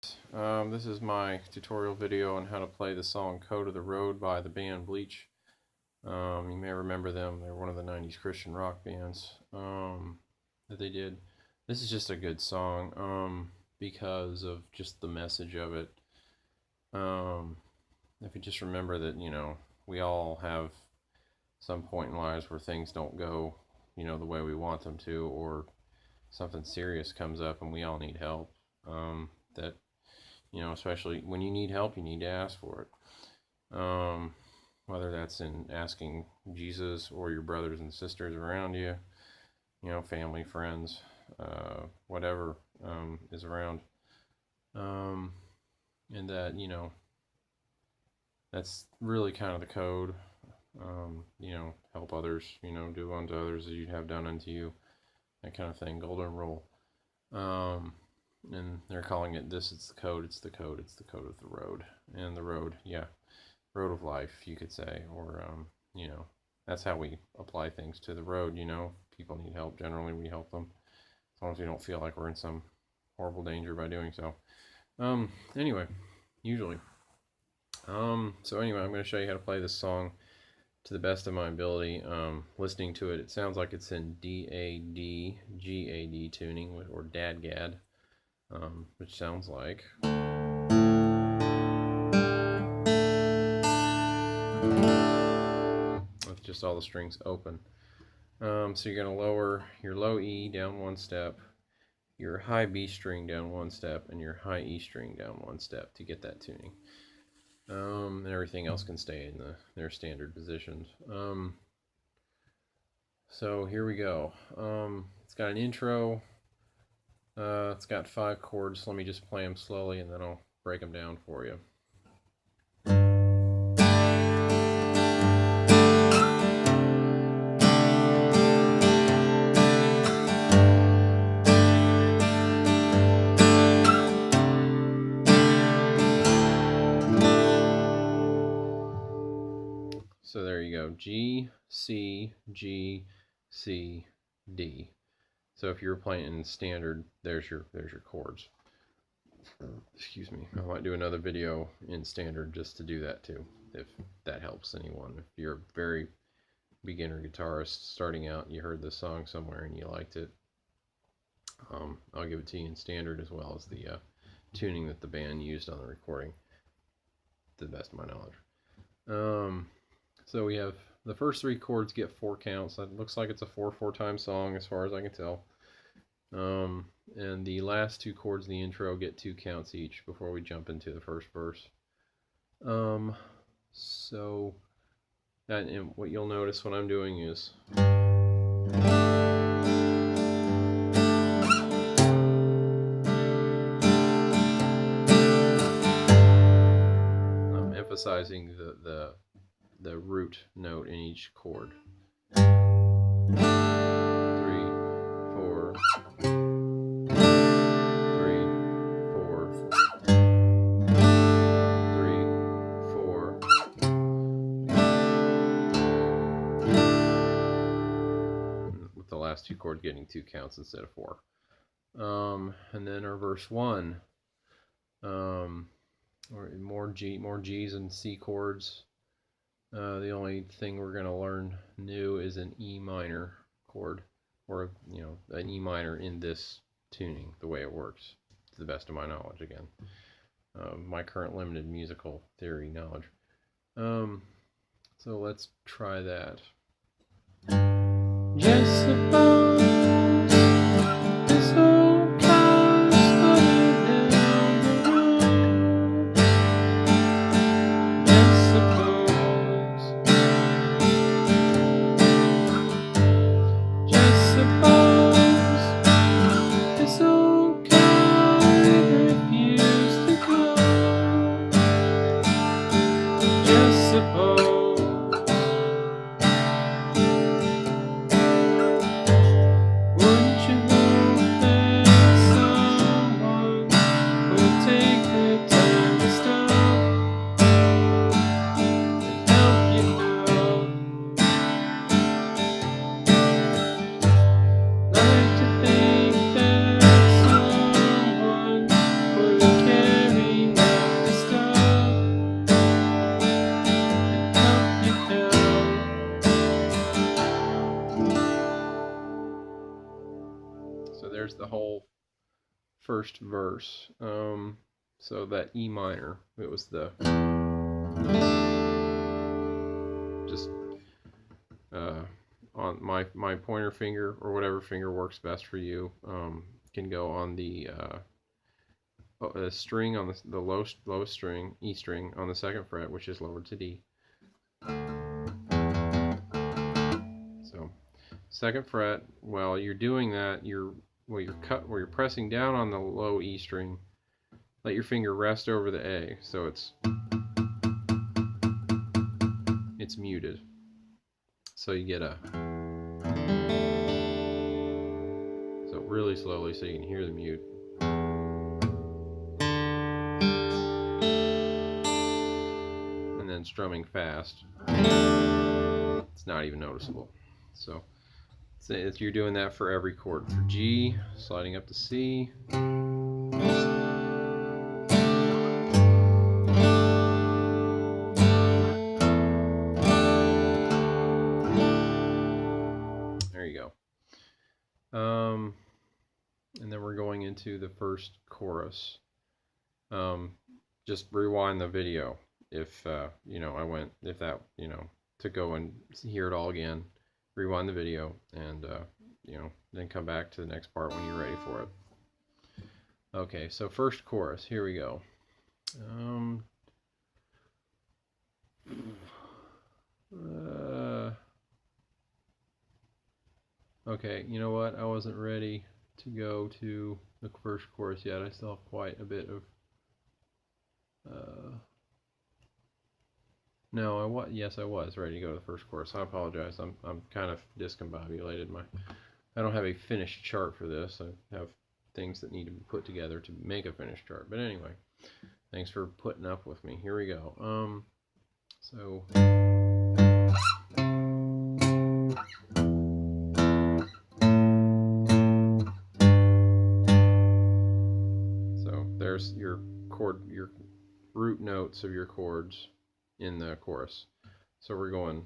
This is my tutorial video on how to play the song Code of the Road by the band Bleach. You may remember them. They're one of the 90s Christian rock bands that they did. This is just a good song because of just the message of it. If you just remember that, we all have some point in lives where things don't go, the way we want them to, or something serious comes up and we all need help. Especially when you need help, you need to ask for it. Whether that's in asking Jesus or your brothers and sisters around you, family, friends, whatever is around. And that, that's really kind of the code. Help others, do unto others as you'd have done unto you. That kind of thing, golden rule. And they're calling it this, it's the code, it's the code, it's the code of the road. And the road, road of life, you could say, or, that's how we apply things to the road, people need help, generally we help them, as long as we don't feel like we're in some horrible danger by doing so. Anyway, usually. So anyway, I'm going to show you how to play this song to the best of my ability. Listening to it, it sounds like it's in DADGAD tuning, or DADGAD. Which sounds like with just all the strings open. So you're going to lower your low E down one step, your high B string down one step, and your high E string down one step to get that tuning. And everything else can stay in their standard positions. So here we go. It's got an intro. It's got 5 chords. Let me just play them slowly and then I'll break them down for you. So there you go. G, C, G, C, D. So if you were playing in standard, there's your chords. Excuse me. I might do another video in standard just to do that too, if that helps anyone. If you're a very beginner guitarist starting out, you heard this song somewhere and you liked it, I'll give it to you in standard as well as the tuning that the band used on the recording, to the best of my knowledge. So we have the first 3 chords get 4 counts. It looks like it's a 4/4 time song as far as I can tell. And the last 2 chords in the intro get 2 counts each before we jump into the first verse. And what you'll notice when I'm doing is I'm emphasizing the root note in each chord. 3, 4, 3, 4, 3, 4. With the last 2 chords getting 2 counts instead of 4. And then our verse 1, or more G's and C chords. The only thing we're going to learn new is an E minor chord, or an E minor in this tuning, the way it works, to the best of my knowledge again. My current limited musical theory knowledge. So let's try that. Just suppose this old car started down the road. Just suppose. Just suppose this old car refused to go. Just suppose. first verse. So that E minor, it was the just on my pointer finger, or whatever finger works best for you, can go on the string on the lowest string, E string, on the 2nd fret, which is lowered to D. So 2nd fret, while you're doing that, while you're pressing down on the low E string, let your finger rest over the A, so it's muted. So you get a, so really slowly so you can hear the mute. And then strumming fast, it's not even noticeable. So you're doing that for every chord. For G, sliding up to C. There you go. And then we're going into the first chorus. Just rewind the video if to go and hear it all again. Rewind the video and then come back to the next part when you're ready for it. Okay, so first chorus, here we go. Okay, you know what? I wasn't ready to go to the first chorus yet. I still have quite a bit of no, yes, I was ready to go to the first chorus. I apologize. I'm kind of discombobulated. I don't have a finished chart for this. I have things that need to be put together to make a finished chart. But anyway, thanks for putting up with me. Here we go. So there's your root notes of your chords in the chorus. So we're going.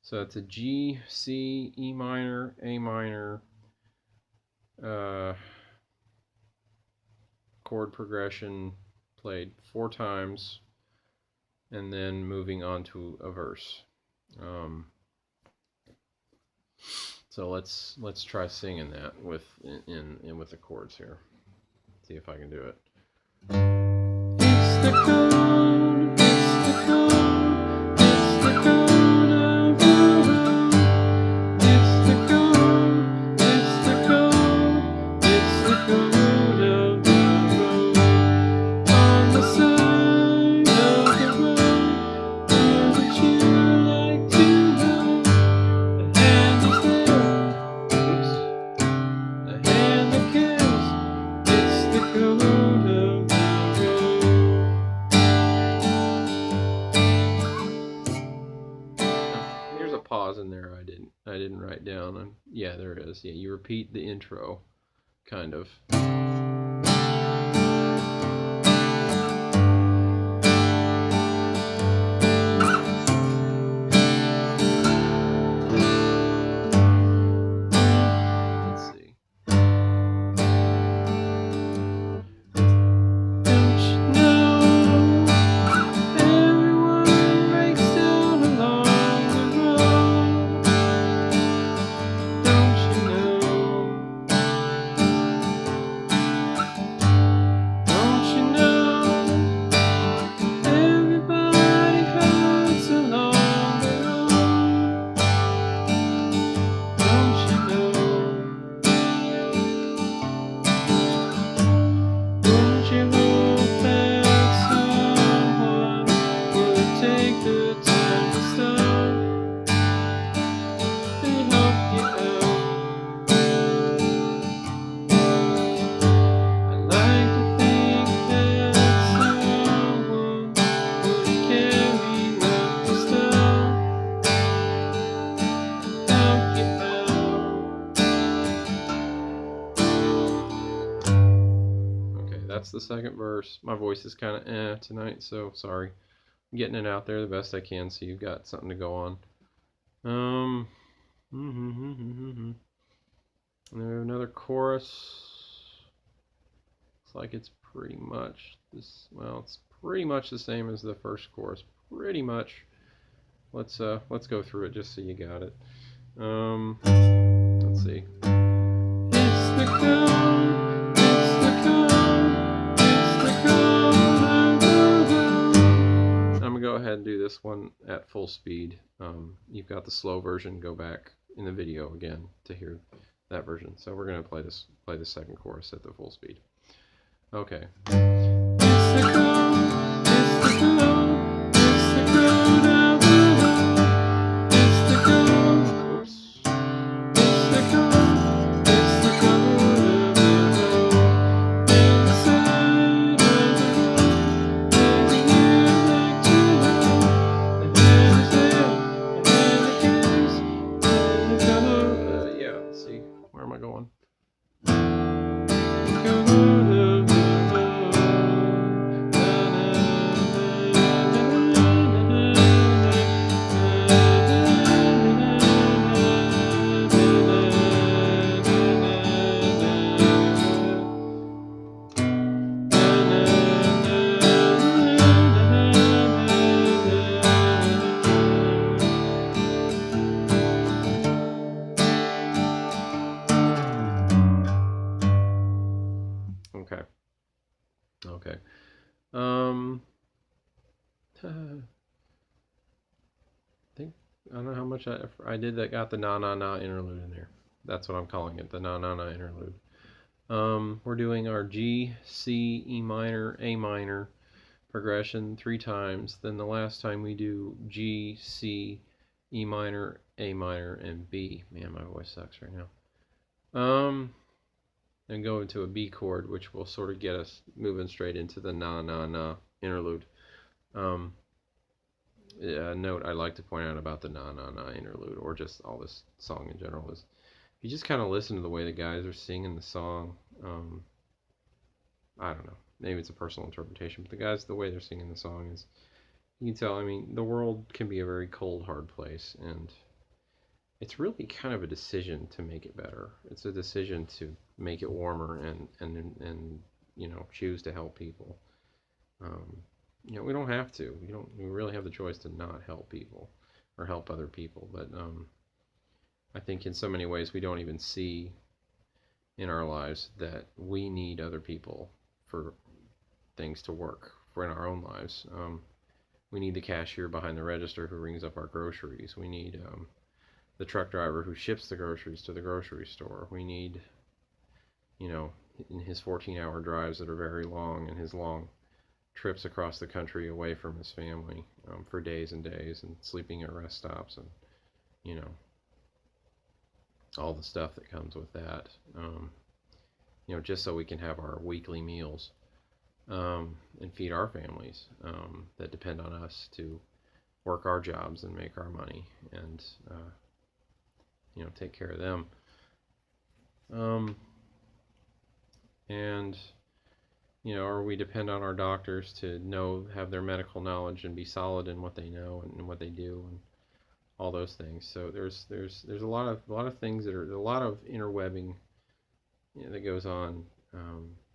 So it's a G, C, E minor, A minor chord progression played 4 times, and then moving on to a verse. So let's try singing that with the chords here. See if I can do it. It's the code, it's the code, it's the code. In there I didn't write down. Yeah, there it is. Yeah, you repeat the intro, kind of. Let's see. Don't you know everyone breaks down along the road? Don't you know that's the second verse. My voice is kind of tonight, so sorry. I'm getting it out there the best I can, so you've got something to go on. And then we have another chorus. Looks like it's pretty much this. Well, it's pretty much the same as the first chorus. Pretty much. Let's go through it just so you got it. Let's see. It's the cold, it's the cold, it's the cold. I'm gonna go ahead and do this one at full speed. You've got the slow version. Go back in the video again to hear that version. So we're gonna play the second chorus at the full speed. Okay. It's the cold, it's the cold, it's the cold of the world. It's the cold, oops. It's the cold, it's the cold of the world. Inside of the world, there's a year like to love. And there's the case, and the cold. Yeah, let's see. Where am I going? Okay. I don't know how much I did that got the na na na interlude in there. That's what I'm calling it, the na na na interlude. We're doing our G, C, E minor, A minor progression 3 times. Then the last time we do G, C, E minor, A minor, and B. Man, my voice sucks right now. And go into a B chord, which will sort of get us moving straight into the na na na interlude. A note I like to point out about the na na na interlude, or just all this song in general, is if you just kind of listen to the way the guys are singing the song. I don't know, maybe it's a personal interpretation, but the guys, the way they're singing the song is, you can tell. I mean, the world can be a very cold, hard place, and it's really kind of a decision to make it better. It's a decision to make it warmer and you know, choose to help people. You know, we don't have to. We really have the choice to not help people or help other people. But I think in so many ways we don't even see in our lives that we need other people for things to work for in our own lives. We need the cashier behind the register who rings up our groceries. We need the truck driver who ships the groceries to the grocery store. We need, you know, in his 14-hour drives that are very long, and his long trips across the country away from his family for days and days, and sleeping at rest stops, and, you know, all the stuff that comes with that. You know, just so we can have our weekly meals and feed our families that depend on us to work our jobs and make our money, and you know, take care of them. And you know, or we depend on our doctors to have their medical knowledge and be solid in what they know and what they do and all those things. So there's a lot of things that are, a lot of interwebbing, you know, that goes on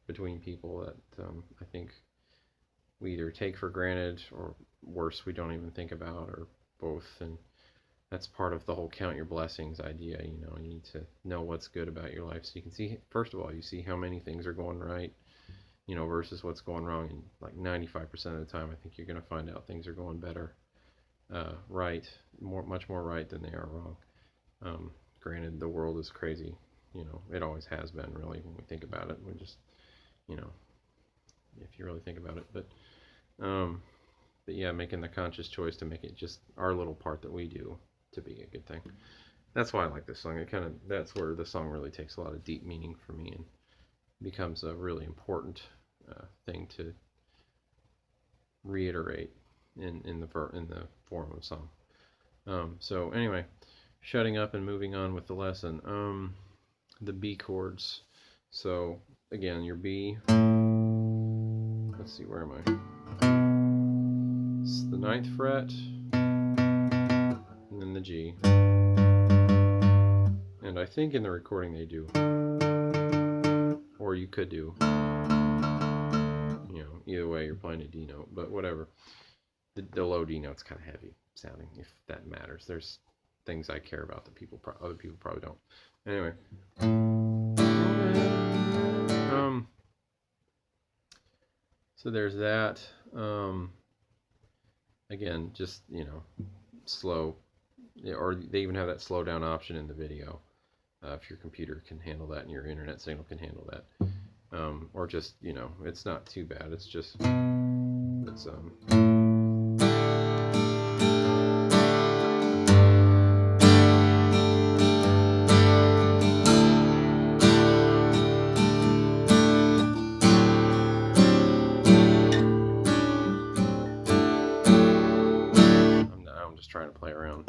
between people that I think we either take for granted, or worse, we don't even think about, or both. And that's part of the whole count your blessings idea. You know, you need to know what's good about your life, so you can see, first of all, you see how many things are going right, you know, versus what's going wrong. And like 95% of the time, I think you're going to find out things are going better, right, much more right than they are wrong. Granted, the world is crazy, you know, it always has been, really, when we think about it. We just, you know, if you really think about it, but yeah, making the conscious choice to make it just our little part that we do to be a good thing. That's why I like this song. It kind of, that's where the song really takes a lot of deep meaning for me and becomes a really important thing to reiterate in the form of song. So anyway, shutting up and moving on with the lesson. The B chords. So again, your B, let's see, where am I? It's the 9th fret, and then the G. And I think in the recording they do, or you could do, you know, either way you're playing a D note, but whatever. The low D note's kind of heavy sounding, if that matters. There's things I care about that other people probably don't. Anyway. So there's that. Again, just, you know, slow, or they even have that slow down option in the video. If your computer can handle that and your internet signal can handle that. Or just, you know, it's not too bad. It's just, it's, I'm just trying to play around.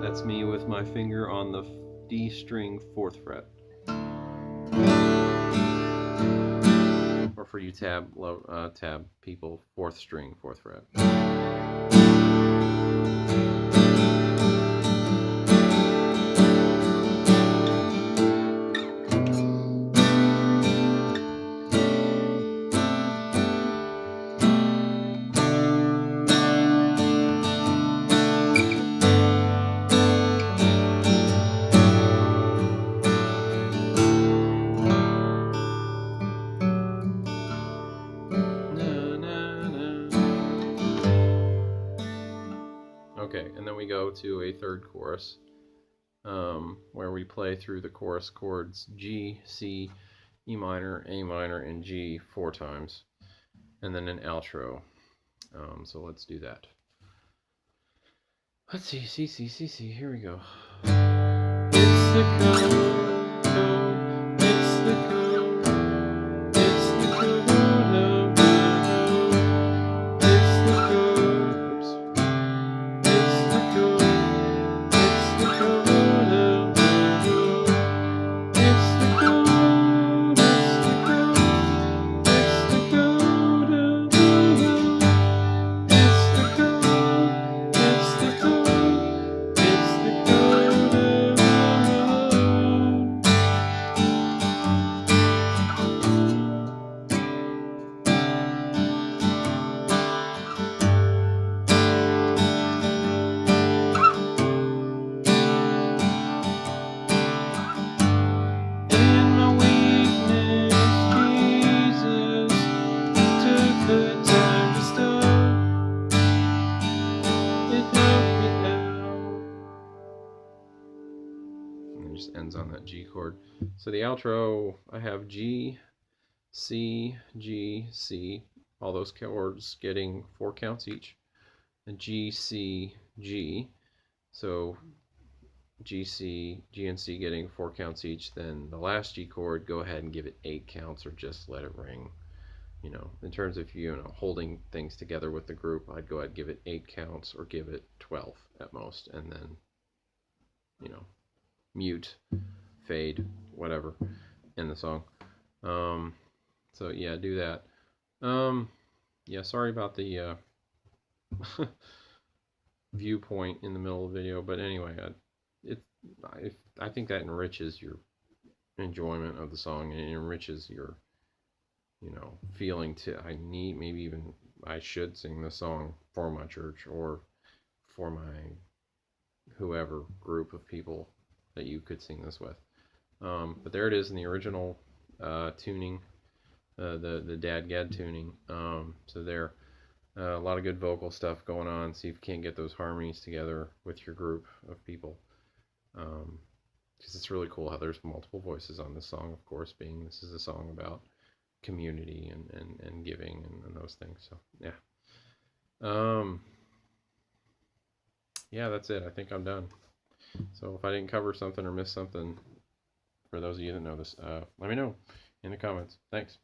That's me with my finger on the D string 4th fret. Or for you tab people, 4th string 4th fret. Okay, and then we go to a 3rd chorus, where we play through the chorus chords G, C, E minor, A minor, and G 4 times, and then an outro. So let's do that. Let's see, C, here we go. It's the code, it's the code, it's the code of love, it's the code, oops. It's the code of love, it's the code, it's the code, it's the code of love, it's the code, it's the code, it's the code of love. In my weakness, Jesus took the time to stop. It helped me out. And it just ends on that G chord. So the outro, I have G, C, G, C, all those chords getting 4 counts each. And G, C, G. So G, C, G and C getting 4 counts each. Then the last G chord, go ahead and give it 8 counts or just let it ring. You know, in terms of, you know, holding things together with the group, I'd go ahead and give it 8 counts or give it 12 at most, and then, you know, mute, fade, whatever, in the song. So yeah, do that. Yeah, sorry about the viewpoint in the middle of the video, but anyway, I think that enriches your enjoyment of the song, and it enriches your, you know, feeling to, maybe even I should sing this song for my church or for my whoever group of people that you could sing this with. But there it is in the original tuning, the DADGAD tuning. So there, a lot of good vocal stuff going on. See if you can't get those harmonies together with your group of people. Because it's really cool how there's multiple voices on this song, of course, being this is a song about community and giving and those things. So yeah. Yeah, that's it. I think I'm done. So if I didn't cover something or miss something, for those of you that know this, let me know in the comments. Thanks.